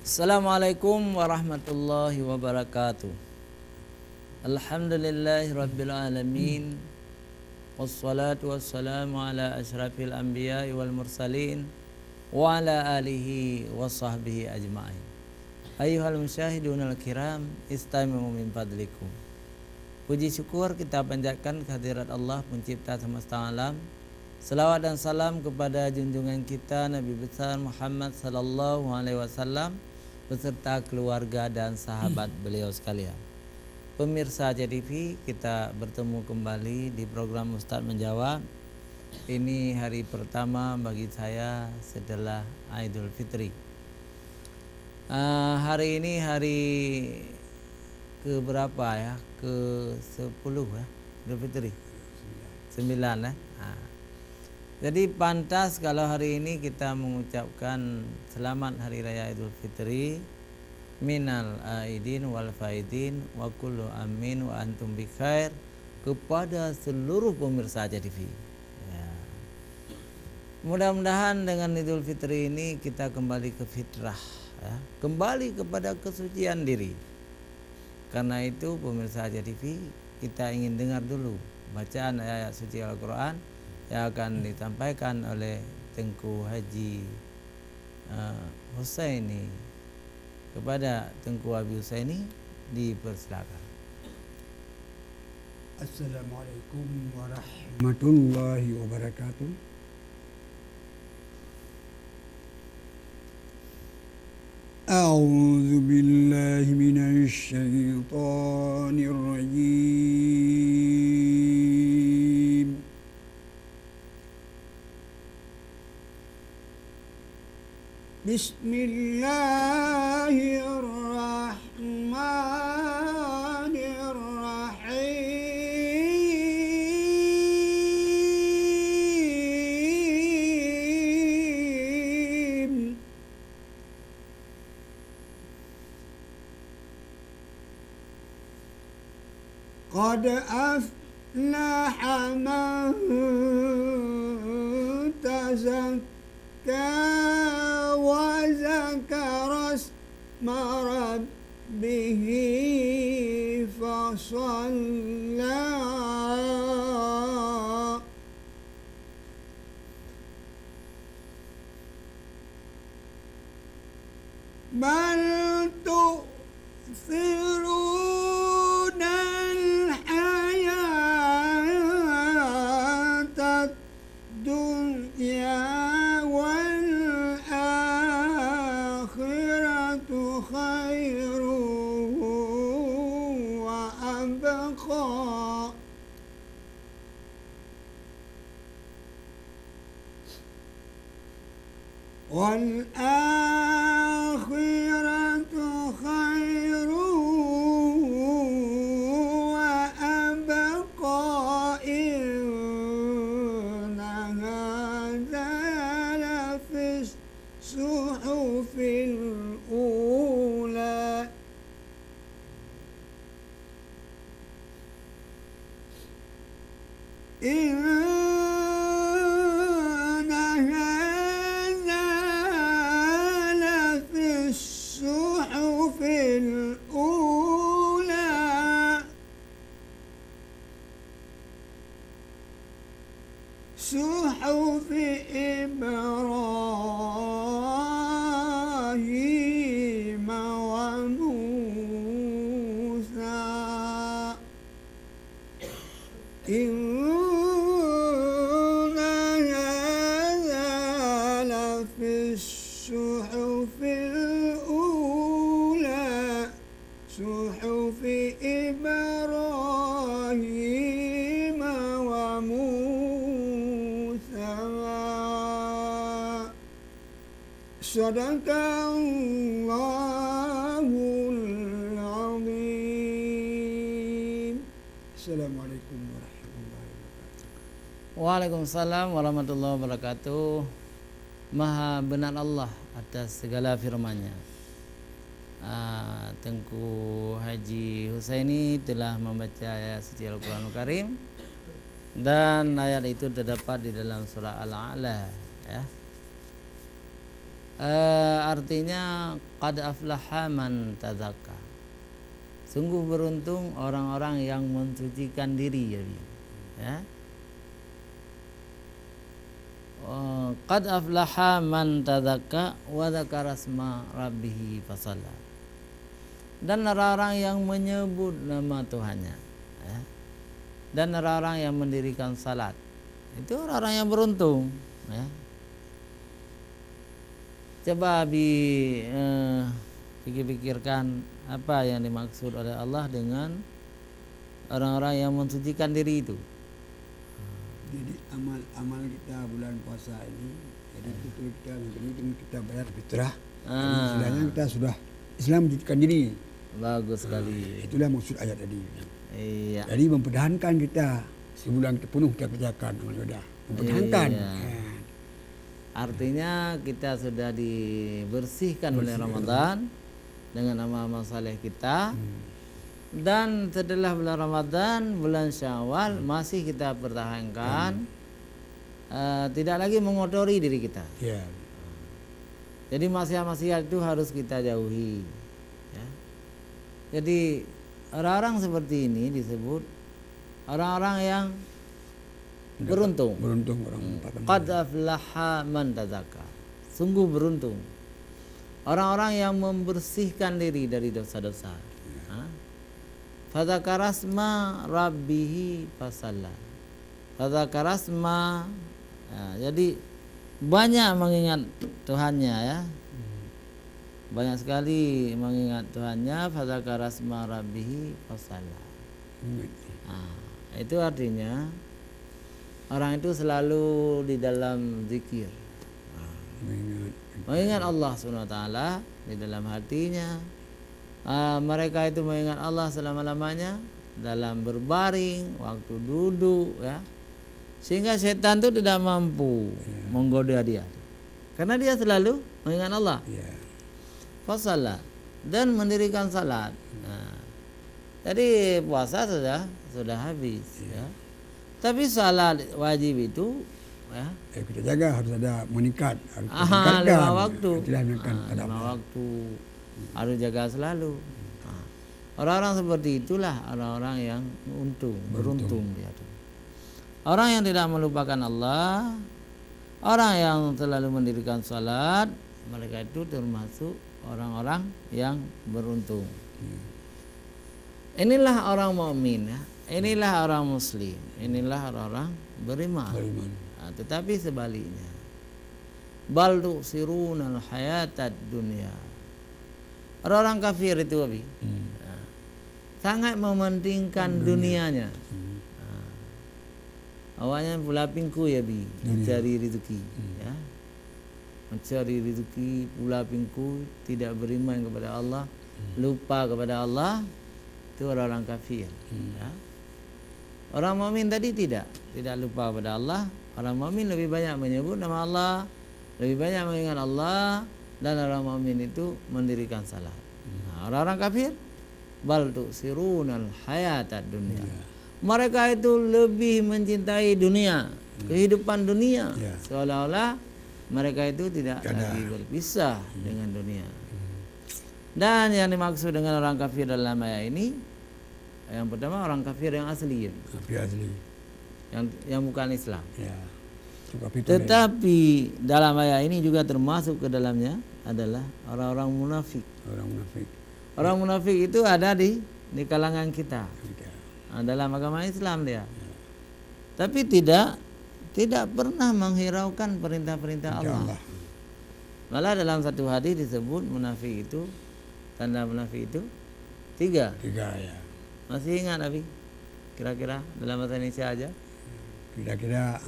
Assalamualaikum warahmatullahi wabarakatuh. Alhamdulillahi rabbil alamin. Wassalatu wassalamu ala asyrafil anbiya'i wal mursalin wa ala alihi wa sahbihi ajma'in. Ayyuhal musyahidunal kiram, istami'u min fadlikum. Puji syukur kita panjatkan kehadirat Allah pencipta semesta alam. Selawat dan salam kepada junjungan kita Nabi besar Muhammad sallallahu alaihi wasallam beserta keluarga dan sahabat beliau sekalian. Pemirsa JTV, kita bertemu kembali di program Ustaz Menjawab. Ini hari pertama bagi saya setelah Idul Fitri. Hari ini hari ke berapa ya? Ke 10 ya? Idul Fitri 9 ya? Jadi pantas kalau hari ini kita mengucapkan selamat Hari Raya Idul Fitri, minal aidin wal faidin wa kullu amin wa antum bi khair, kepada seluruh pemirsa JTV. Ya. Mudah-mudahan dengan Idul Fitri ini kita kembali ke fitrah, ya. Kembali kepada kesucian diri. Karena itu pemirsa JTV, kita ingin dengar dulu bacaan ayat suci Al-Quran yang akan disampaikan oleh Tengku Haji Husaini. Kepada Tengku Abi Husaini dipersilakan. Assalamualaikum warahmatullahi wabarakatuh. A'udzu billahi minasy syaithanir rajim. Bismillahirrahmanirrahim. Qad aflaha man tazakka wa zakara isma rabbih fasalla. Bal tu'thiruna al-hayata ad-dunya wal akhiratu khairun wa abqa. Wal akhiratu khairun wa abqa. Inna hadza lafis suhufil ula. Inna hadza lafis suhufil ula. Suhufi Ibrahim wa Musa. Inna hadza lafis suhufil ula. Suhufi Ibrahim wa Musa. Sadaqallahul azim. Assalamualaikum warahmatullahi wabarakatuh. Waalaikumsalam warahmatullahi wabarakatuh. Maha benar Allah atas segala firman-Nya. Tengku Haji Husaini telah membaca ayat suci Al-Quranul Karim Dan ayat itu terdapat di dalam surah Al-A'la, ya. Artinya qad aflaha man tazakka. Sungguh beruntung orang-orang yang mensucikan diri, ya. Qad aflaha man tazakka wa dzakara asma rabbih fasalla. Dan orang-orang yang menyebut nama Tuhannya, ya. Dan orang-orang yang mendirikan salat, itu orang-orang yang beruntung, ya. Coba pikir-pikirkan apa yang dimaksud oleh Allah dengan orang-orang yang mensucikan diri itu. Jadi amal kita bulan puasa ini, jadi betul kita dengan kita bayar fitrah. Jadi istilahnya kita sudah Islam mensucikan diri. Bagus sekali. Itulah maksud ayat tadi. Iya. Jadi mempertahankan kita sebulan penuh kita kerjakan amal ibadah. Mempertahankan. Iya. Artinya kita sudah dibersihkan oleh Ramadan dengan amal-amal saleh kita. Dan setelah bulan Ramadan, bulan Syawal masih kita pertahankan, tidak lagi mengotori diri kita. Ya. Jadi maksiat-maksiat itu harus kita jauhi, ya. Jadi orang-orang seperti ini disebut orang-orang yang beruntung. Beruntung orang Qad aflaha man tazakka. Sungguh beruntung orang-orang yang membersihkan diri dari dosa-dosa. Fadzakarasma rabbihi fasalla. Fadzakarasma, jadi banyak mengingat Tuhannya, ya. Banyak sekali mengingat Tuhannya. Fadzakarasma rabbihi fasalla. Itu artinya orang itu selalu di dalam zikir, mengingat Allah SWT di dalam hatinya. Mereka itu mengingat Allah selama-lamanya dalam berbaring, waktu duduk, ya. Sehingga setan itu tidak mampu menggoda dia, karena dia selalu mengingat Allah. Fasalla, dan mendirikan salat. Jadi puasa sudah habis, ya. Tapi salat wajib itu, ya, kita jaga, harus ada meningkat, harus 5 waktu. 5 waktu harus jaga selalu. Orang-orang seperti itulah orang-orang yang beruntung dia. Orang yang tidak melupakan Allah, orang yang selalu mendirikan salat, mereka itu termasuk orang-orang yang beruntung. Inilah orang mukmin, ya. Inilah orang muslim, inilah orang-orang beriman. Tetapi sebaliknya, bal tu'sirunal hayatad dunya. Orang-orang kafir itu, sangat mementingkan dunianya. Awalnya pula pingku, ya, mencari rezeki, ya. Mencari rezeki, pula pingku, tidak beriman kepada Allah, lupa kepada Allah. Itu orang-orang kafir, ya. Orang mukmin tadi tidak lupa kepada Allah. Orang mukmin lebih banyak menyebut nama Allah, lebih banyak mengingat Allah, dan orang mukmin itu mendirikan salat. Orang-orang kafir, bal tu'sirunal hayatad dunya. Mereka itu lebih mencintai dunia, kehidupan dunia, seolah-olah mereka itu tidak lagi berpisah dengan dunia. Dan yang dimaksud dengan orang kafir dalam ayat ini, yang pertama orang kafir yang asli, ya. Yang bukan Islam. Tetapi dalam ayat ini juga termasuk ke dalamnya adalah orang-orang munafik. Orang munafik itu ada di kalangan kita. Dalam agama Islam dia. Tapi tidak pernah menghiraukan perintah-perintah Allah. Malah dalam satu hadis disebut munafik itu, tanda munafik itu 3. Ya. Masih ingat, Abi? Kira-kira dalam bahasa Indonesia aja. Kira-kira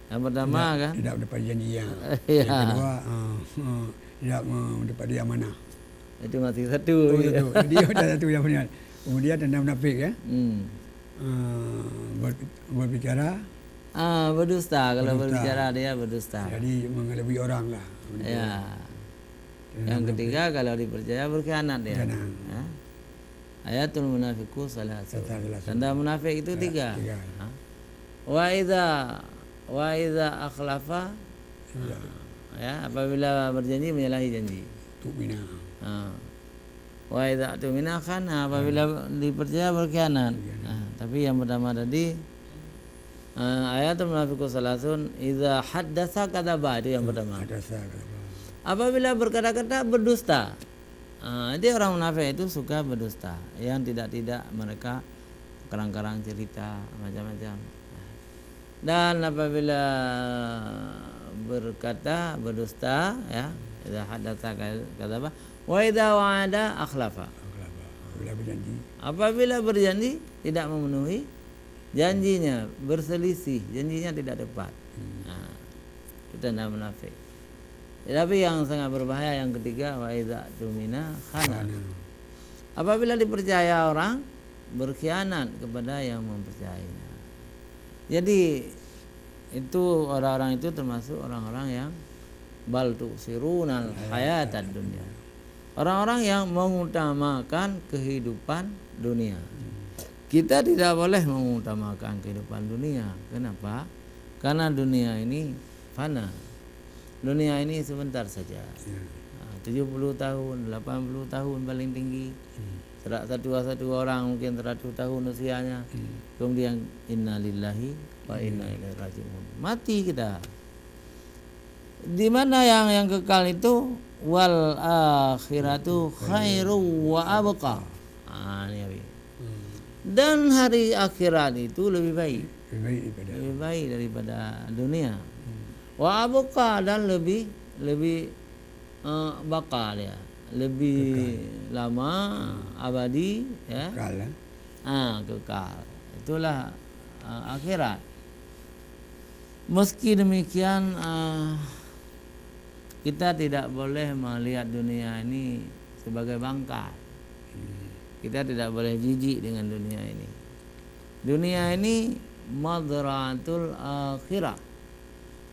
yang pertama tidak, kan tidak mendapat janjian. Yang kedua tidak mendapat amanah. Itu masih satu. Jadi ada satu yang benar. Kemudian tanda munafik, ya. Berbicara. Berdusta. Kalau berbicara dia berdusta. Jadi mengelabui orang lah. Ya. Yang ketiga kalau dipercaya berkhianat dia. Ayatul munafiku salah. Tanda munafik itu 3. Wa idza akhlafa, ya, apabila berjanji menyalahi janji. Tu'mina. Wa idza tumina khana, apabila dipercaya berkhianat. Tapi yang pertama tadi ayatul munafiqun salasun idza haddatsa kadzaba, itu yang pertama. Apabila berkata-kata berdusta. Jadi orang munafik itu suka berdusta, yang tidak mereka karang-karang cerita macam-macam. Dan apabila berkata berdusta, ya, idza hadatsa kadzaba, wa idza wa'ada akhlafa. Apabila berjanji tidak memenuhi janjinya, berselisih, janjinya tidak tepat. Itu tanda munafik. Tapi yang sangat berbahaya yang ketiga, wa idza tumina khana. Apabila dipercaya orang, berkhianat kepada yang mempercayainya. Jadi itu orang-orang itu termasuk orang-orang yang bal tu'sirunal hayatad dunya. Orang-orang yang mengutamakan kehidupan dunia. Kita tidak boleh mengutamakan kehidupan dunia. Kenapa? Karena dunia ini fana. Dunia ini sebentar saja. 70 tahun, 80 tahun paling tinggi. Satu orang mungkin 100 tahun usianya. Kemudian innalillahi wa inna ilaihi raji'un. Mati kita. Di mana yang kekal itu wal akhiratu khairu wa abqa. Dan hari akhirat itu lebih baik daripada dunia. Wa abqa, dan lebih bakal, ya, lebih lama, abadi, ya. Kekal. Itulah akhirat. Meski demikian kita tidak boleh melihat dunia ini sebagai bangkai. Kita tidak boleh jijik dengan dunia ini. Dunia ini madratul akhirah.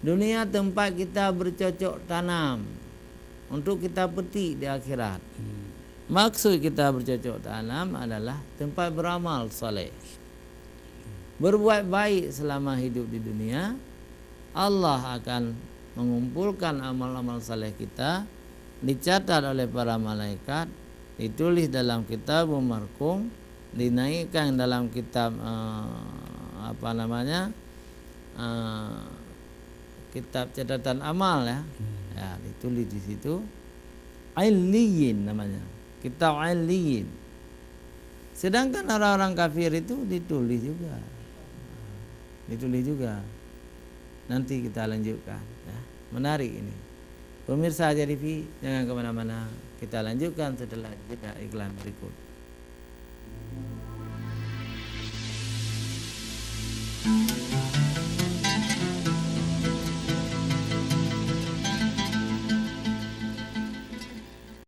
Dunia tempat kita bercocok tanam untuk kita petik di akhirat. Maksud kita bercocok tanam adalah tempat beramal saleh. Berbuat baik selama hidup di dunia, Allah akan mengumpulkan amal-amal saleh kita, dicatat oleh para malaikat, ditulis dalam kitab marqum, dinaikkan dalam kitab kitab catatan amal, ya. Ya, ditulis di situ. Illiyin namanya. Kitab Illiyin. Sedangkan orang-orang kafir itu ditulis juga. Nanti kita lanjutkan, ya. Menarik ini. Pemirsa Aja TV, jangan kemana-mana. Kita lanjutkan setelah jeda iklan berikut.